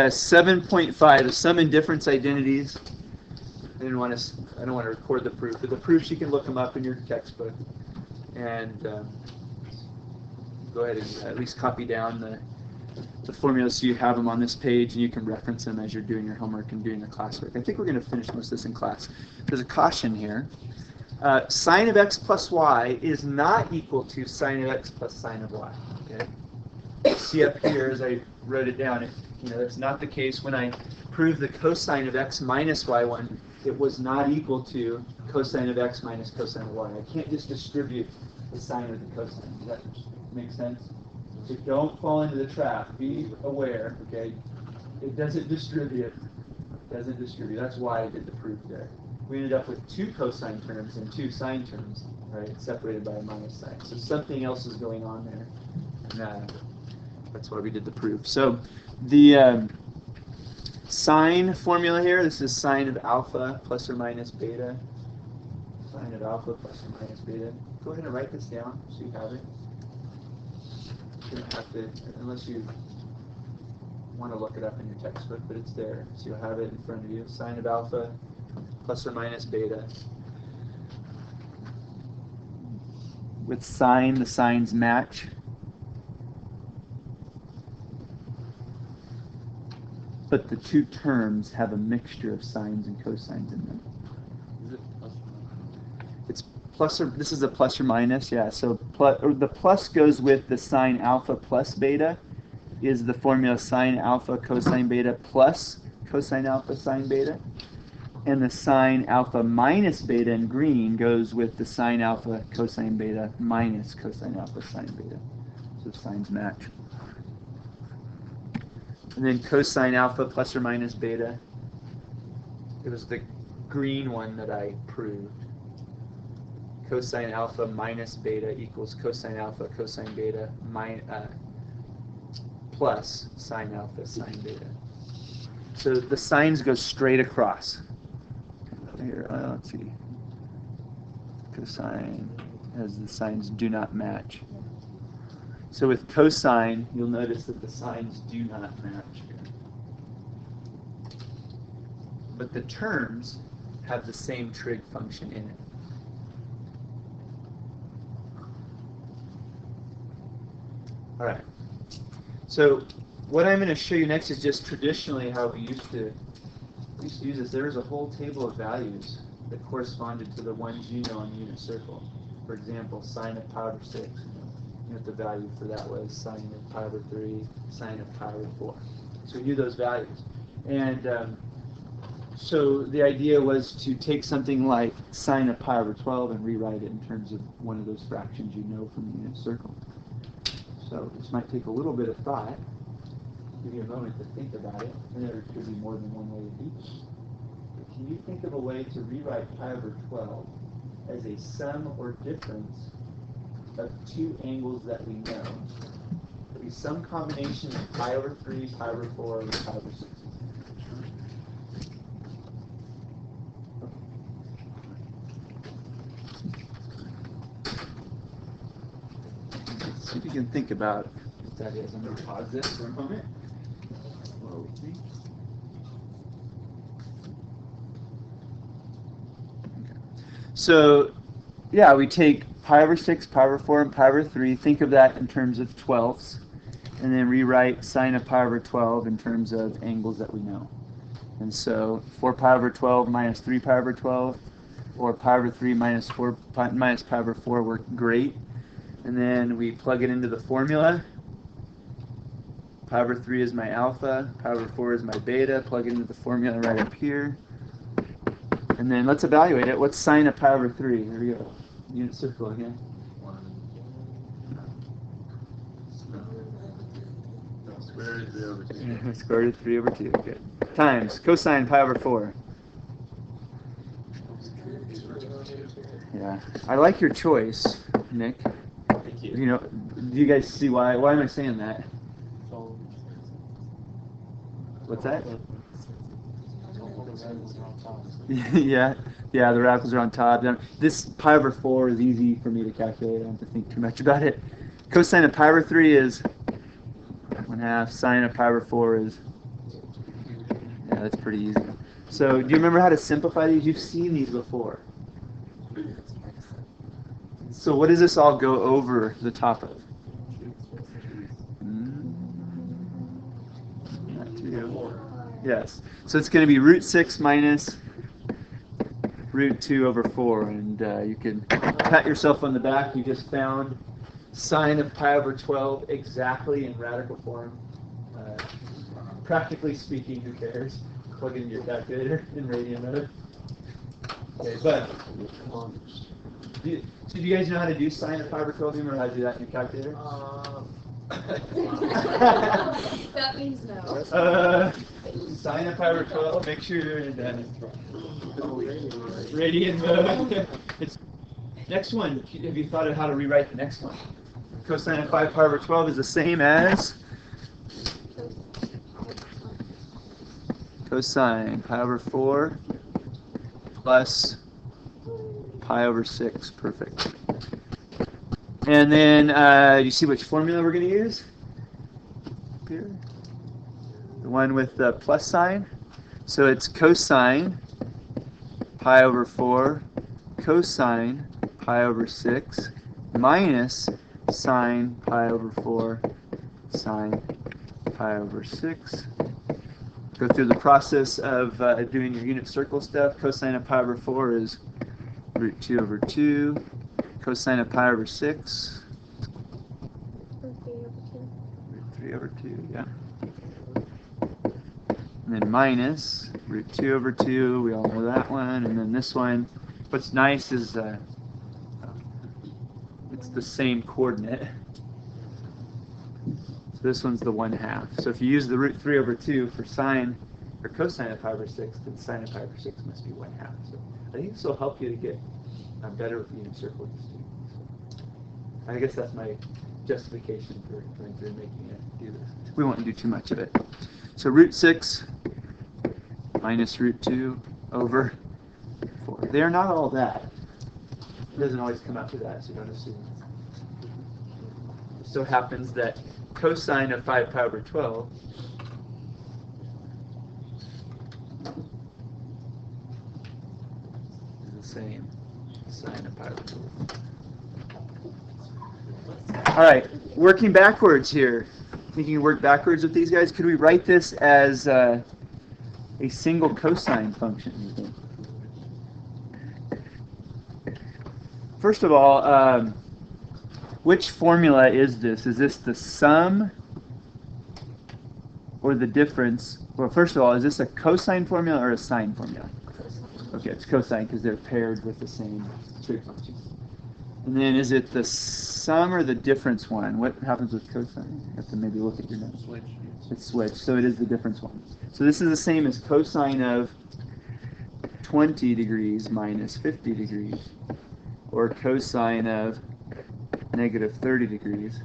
7.5, the sum and difference identities. I don't want to record the proof, but the proofs you can look them up in your textbook, and go ahead and at least copy down the formulas so you have them on this page, and you can reference them as you're doing your homework and doing the classwork. I think we're going to finish most of this in class. There's a caution here. Sine of x plus y is not equal to sine of x plus sine of y. Okay. See up here as I wrote it down. That's not the case when I proved the cosine of x minus y1. It was not equal to cosine of x minus cosine of y. I can't just distribute the sine with the cosine. Does that make sense? So don't fall into the trap. Be aware, okay? It doesn't distribute. That's why I did the proof there. We ended up with two cosine terms and two sine terms, right? Separated by a minus sign. So something else is going on there. And, that's why we did the proof. So the sine formula here, this is sine of alpha plus or minus beta. Sine of alpha plus or minus beta. Go ahead and write this down so you have it. You don't have to, unless you want to look it up in your textbook, but it's there. So you'll have it in front of you. Sine of alpha plus or minus beta. With sine, the signs match. But the two terms have a mixture of sines and cosines in them. Is it plus? It's plus or, this is a plus or minus, yeah. So the plus goes with the sine alpha plus beta, is the formula sine alpha cosine beta plus cosine alpha sine beta. And the sine alpha minus beta in green goes with the sine alpha cosine beta minus cosine alpha sine beta. So the signs match. And then cosine alpha plus or minus beta. It was the green one that I proved. Cosine alpha minus beta equals cosine alpha cosine beta plus sine alpha sine beta. So the signs go straight across. Here, let's see. Cosine, as the signs do not match. So with cosine, you'll notice that the signs do not match. But the terms have the same trig function in it. All right. So what I'm going to show you next is just traditionally how we used to use this. There was a whole table of values that corresponded to the ones you know on the unit circle. For example, sine of pi over 6. You know what the value for that was, sine of pi over 3, sine of pi over 4. So we knew those values. And so the idea was to take something like sine of pi over 12 and rewrite it in terms of one of those fractions you know from the unit circle. So this might take a little bit of thought. Give you a moment to think about it, and there could be more than one way to teach. But can you think of a way to rewrite pi over 12 as a sum or difference of two angles that we know? It'll be some combination of pi over 3, pi over 4, and pi over 6. Let's see if you can think about what that is. I'm going to pause this for a moment. Okay. So, yeah, we take pi over 6, pi over 4, and pi over 3. Think of that in terms of 12ths. And then rewrite sine of pi over 12 in terms of angles that we know. And so 4 pi over 12 minus 3 pi over 12, or pi over 3 minus 4 pi, minus pi over 4 work great. And then we plug it into the formula. Pi over 3 is my alpha, pi over 4 is my beta. Plug it into the formula right up here. And then let's evaluate it. What's sine of pi over 3? There we go. Unit circle again. Square root of 3 over 2. Square root of 3 over 2. Good. Times cosine pi over 4. Yeah. I like your choice, Nick. Thank you. You know, do you guys see why? Why am I saying that? What's that? yeah, the radicals are on top. This pi over 4 is easy for me to calculate. I don't have to think too much about it. Cosine of pi over 3 is 1/2. Sine of pi over 4 is Yeah, that's pretty easy. So do you remember how to simplify these? You've seen these before. So what does this all go over the top of? Not two. Yes. So it's going to be root 6 minus root 2 over 4. And you can pat yourself on the back. You just found sine of pi over 12 exactly in radical form. Practically speaking, who cares? Plug in your calculator in radian mode. Okay, but do you guys know how to do sine of pi over 12? Do you remember how to do that in your calculator? That means no. Sine of pi over 12. Make sure you're in radian mode. Next one. Have you thought of how to rewrite the next one? Cosine of 5 pi over 12 is the same as cosine pi over 4 plus pi over 6. Perfect. And then you see which formula we're going to use? Here. The one with the plus sign. So it's cosine pi over 4 cosine pi over 6 minus sine pi over 4 sine pi over 6. Go through the process of doing your unit circle stuff. Cosine of pi over 4 is root 2 over 2. Cosine of pi over 6. Root 3 over 2, yeah. And then minus root 2 over 2. We all know that one. And then this one. What's nice is it's the same coordinate. So this one's the 1/2. So if you use the root 3 over 2 for sine or cosine of pi over 6, then sine of pi over 6 must be 1/2. So I think this will help you to get better with the unit circle. So I guess that's my justification for going through and making it do this. We won't do too much of it. So root 6 minus root 2 over 4. They are not all that. It doesn't always come out to that, so don't assume. It so happens that cosine of 5 pi over 12 is the same as sine of pi over 12. All right, working backwards here. Think you can work backwards with these guys? Could we write this as a single cosine function, you think? First of all, which formula is this? Is this the sum or the difference? Well, first of all, is this a cosine formula or a sine formula? Okay, it's cosine because they're paired with the same trig function. And then is it the sum or the difference one? What happens with cosine? You have to maybe look at your notes. It's switched, so it is the difference one. So this is the same as cosine of 20 degrees minus 50 degrees, or cosine of negative 30 degrees.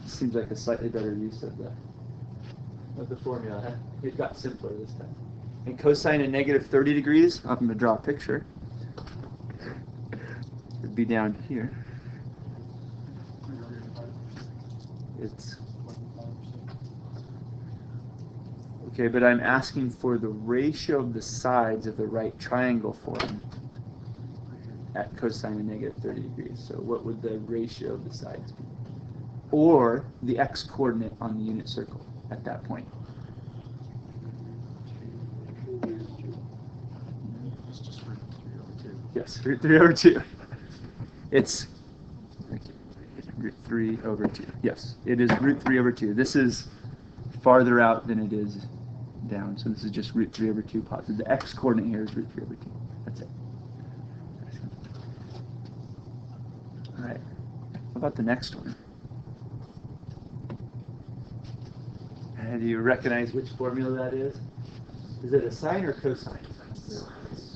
Seems like a slightly better use of the formula. Huh? It got simpler this time. And cosine of negative 30 degrees, I'm going to draw a picture. It'd be down here. It's okay, but I'm asking for the ratio of the sides of the right triangle form at cosine of negative 30 degrees. So what would the ratio of the sides be? Or the x-coordinate on the unit circle at that point. Yes, root 3 over 2. It's root 3 over 2. Yes, it is root 3 over 2. This is farther out than it is down, so this is just root 3 over 2 positive. The x-coordinate here is root 3 over 2. That's it. All right. How about the next one? Do you recognize which formula that is? Is it a sine or cosine?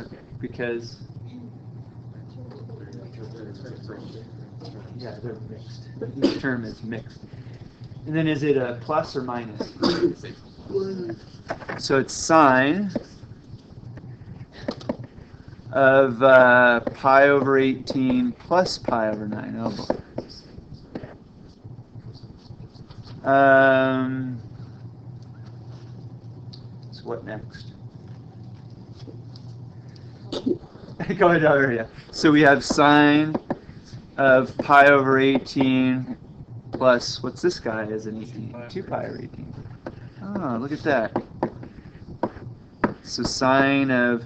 Okay, because yeah, they're mixed. Each term is mixed. And then is it a plus or minus? So it's sine of pi over 18 plus pi over 9. Oh boy. So what next? Go ahead, yeah. So we have sine of pi over 18 plus, what's this guy as an 18? 2 pi over 18. Oh, look at that. So sine of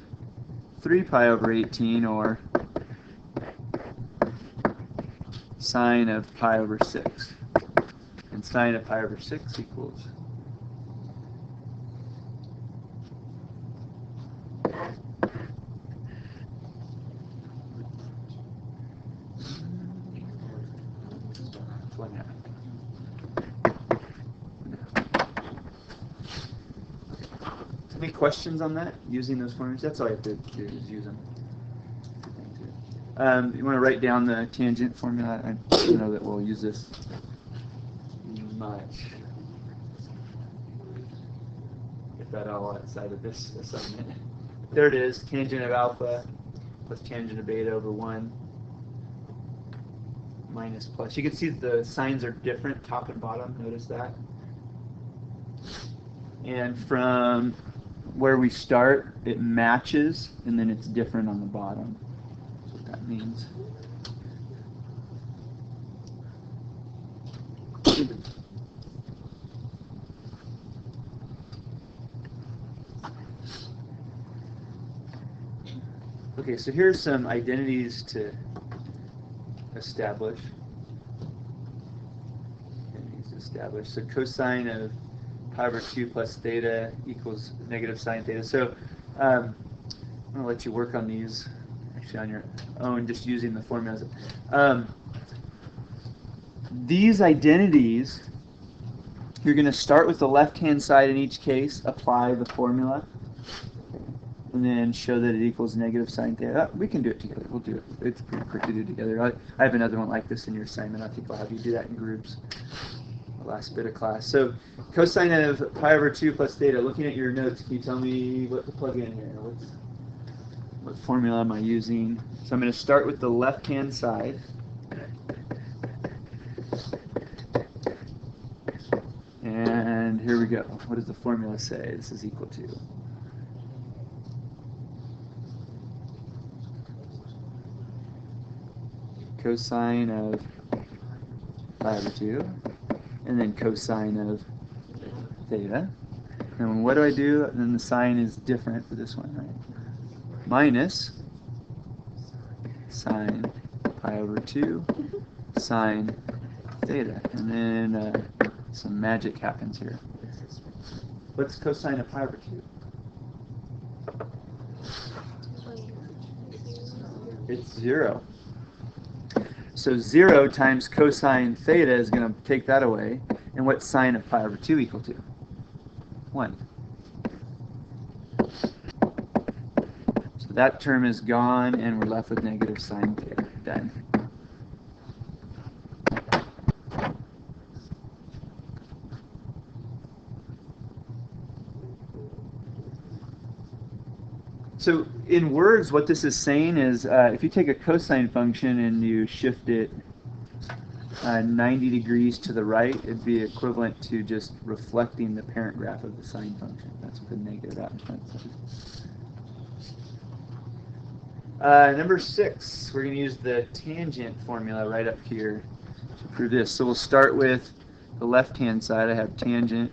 3 pi over 18, or sine of pi over 6. And sine of pi over 6 equals Any questions on that, using those formulas? That's all I have to do is use them. You want to write down the tangent formula? I know that we'll use this much, if at all, outside of this assignment. There it is, tangent of alpha plus tangent of beta over 1 minus plus. You can see the signs are different, top and bottom, notice that. And from where we start, it matches, and then it's different on the bottom. That's what that means. Okay, so here's some identities to establish. So cosine of pi over 2 plus theta equals negative sine theta. So I'm going to let you work on these actually on your own, just using the formulas. These identities, you're going to start with the left-hand side in each case, apply the formula, and then show that it equals negative sine theta. We can do it together. We'll do it. It's pretty quick to do together. I have another one like this in your assignment. I think I'll have you do that in groups. Last bit of class. So cosine of pi over 2 plus theta. Looking at your notes, can you tell me what to plug in here? What formula am I using? So I'm going to start with the left-hand side. And here we go. What does the formula say? This is equal to. Cosine of pi over 2. And then cosine of theta. And what do I do? And then the sign is different for this one, right? Minus sine pi over 2 sine theta. And then some magic happens here. What's cosine of pi over 2? It's 0. So 0 times cosine theta is going to take that away. And what's sine of pi over 2 equal to? 1. So that term is gone, and we're left with negative sine theta. Done. So in words, what this is saying is if you take a cosine function and you shift it 90 degrees to the right, it'd be equivalent to just reflecting the parent graph of the sine function. That's what the negative out in front says. Number 6, we're going to use the tangent formula right up here to prove this. So we'll start with the left-hand side. I have tangent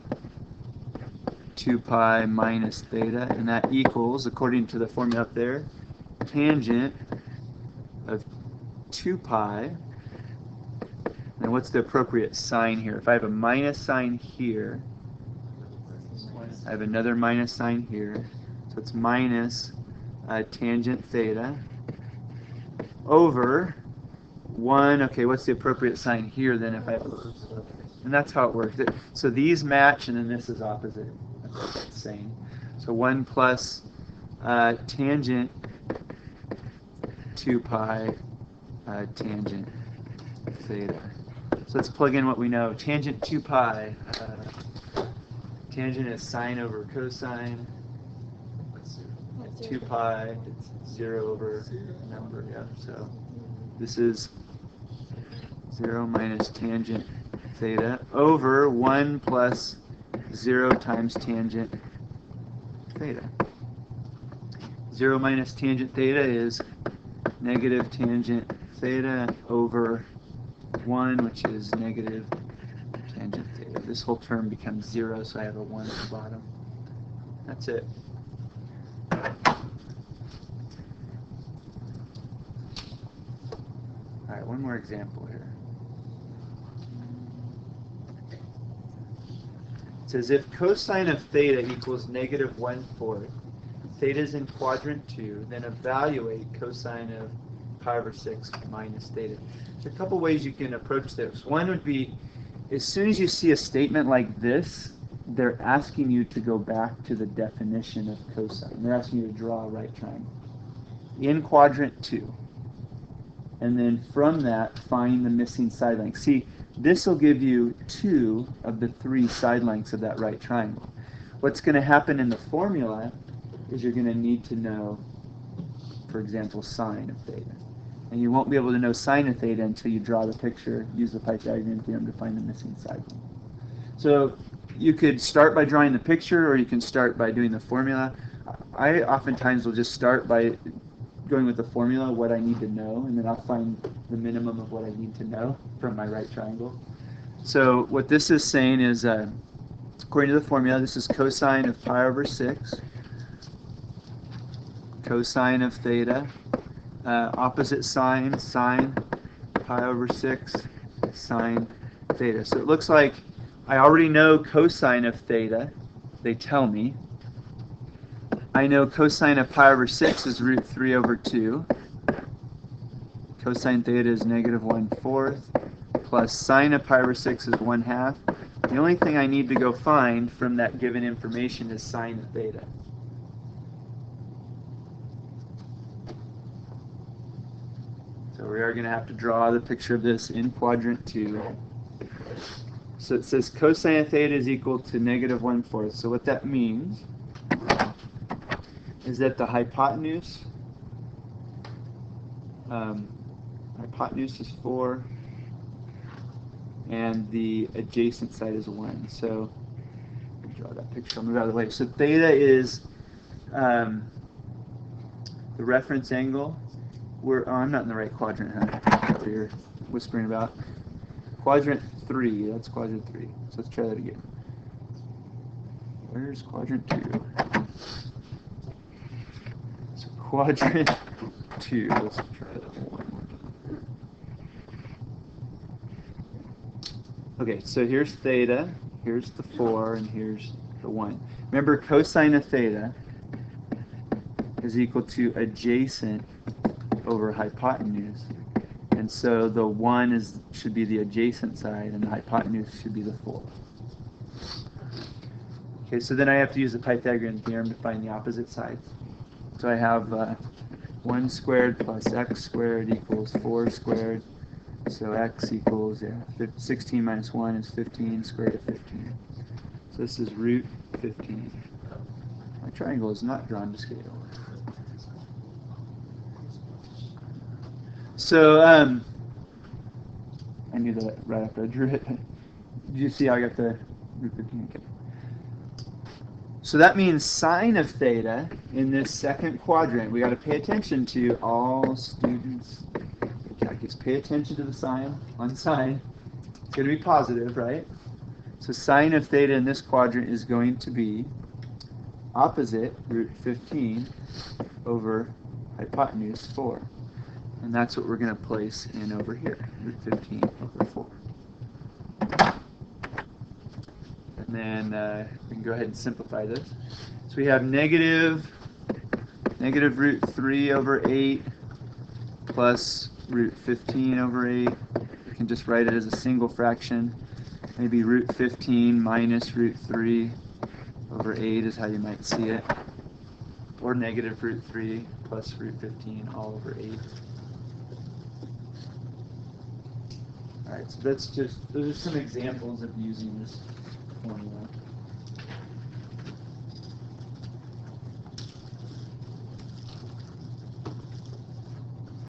2 pi minus theta, and that equals, according to the formula up there, tangent of 2 pi. And what's the appropriate sign here? If I have a minus sign here, I have another minus sign here. So it's minus tangent theta over 1. Okay, what's the appropriate sign here then if I have a... And that's how it works. So these match, and then this is opposite. That's what that's saying. So 1 plus tangent 2 pi tangent theta. So let's plug in what we know. Tangent 2 pi. Tangent is sine over cosine. 2 pi, it's 0 over number, yeah. So this is 0 minus tangent theta over 1 plus 0 times tangent theta. 0 minus tangent theta is negative tangent theta over 1, which is negative tangent theta. This whole term becomes 0, so I have a 1 at the bottom. That's it. All right, one more example here. It says if cosine of theta equals negative 1/4, theta is in quadrant 2, then evaluate cosine of pi over 6 minus theta. There's a couple ways you can approach this. One would be, as soon as you see a statement like this, they're asking you to go back to the definition of cosine. They're asking you to draw a right triangle in quadrant 2. And then from that, find the missing side length. See, this will give you 2 of the 3 side lengths of that right triangle. What's going to happen in the formula is you're going to need to know, for example, sine of theta. And you won't be able to know sine of theta until you draw the picture, use the Pythagorean theorem to find the missing side length. So you could start by drawing the picture, or you can start by doing the formula. I oftentimes will just start by going with the formula, what I need to know, and then I'll find the minimum of what I need to know from my right triangle. So what this is saying is, according to the formula, this is cosine of pi over 6, cosine of theta, opposite sign, sine pi over 6, sine theta. So it looks like I already know cosine of theta, they tell me. I know cosine of pi over 6 is root 3 over 2. Cosine theta is negative 1/4, plus sine of pi over 6 is 1/2. The only thing I need to go find from that given information is sine of theta. So we are going to have to draw the picture of this in quadrant 2. So it says cosine of theta is equal to negative 1/4. So what that means is that the hypotenuse is 4, and the adjacent side is 1. So let me draw that picture. I'll move out of the way. So theta is the reference angle. I'm not in the right quadrant, huh? That's what you're whispering about. Quadrant 3. That's quadrant 3. So let's try that again. Where's quadrant 2? Quadrant 2. Let's try that one more time. Okay, so here's theta, here's the 4, and here's the 1. Remember, cosine of theta is equal to adjacent over hypotenuse. And so the 1 should be the adjacent side, and the hypotenuse should be the 4. Okay, so then I have to use the Pythagorean theorem to find the opposite sides. So I have 1 squared plus x squared equals 4 squared. So x equals, 16 minus 1 is 15, square root of 15. So this is root 15. My triangle is not drawn to scale. So I knew that right after I drew it. Did you see how I got the root 15? Okay. So that means sine of theta in this second quadrant, we got to pay attention to, all students in calculus. Pay attention to the sign on sine. It's going to be positive, right? So sine of theta in this quadrant is going to be opposite root 15 over hypotenuse 4. And that's what we're going to place in over here, root 15 over 4. And then we can go ahead and simplify this. So we have negative root 3 over 8 plus root 15 over 8. We can just write it as a single fraction. Maybe root 15 minus root 3 over 8 is how you might see it. Or negative root 3 plus root 15 all over 8. Alright, so those are some examples of using this formula.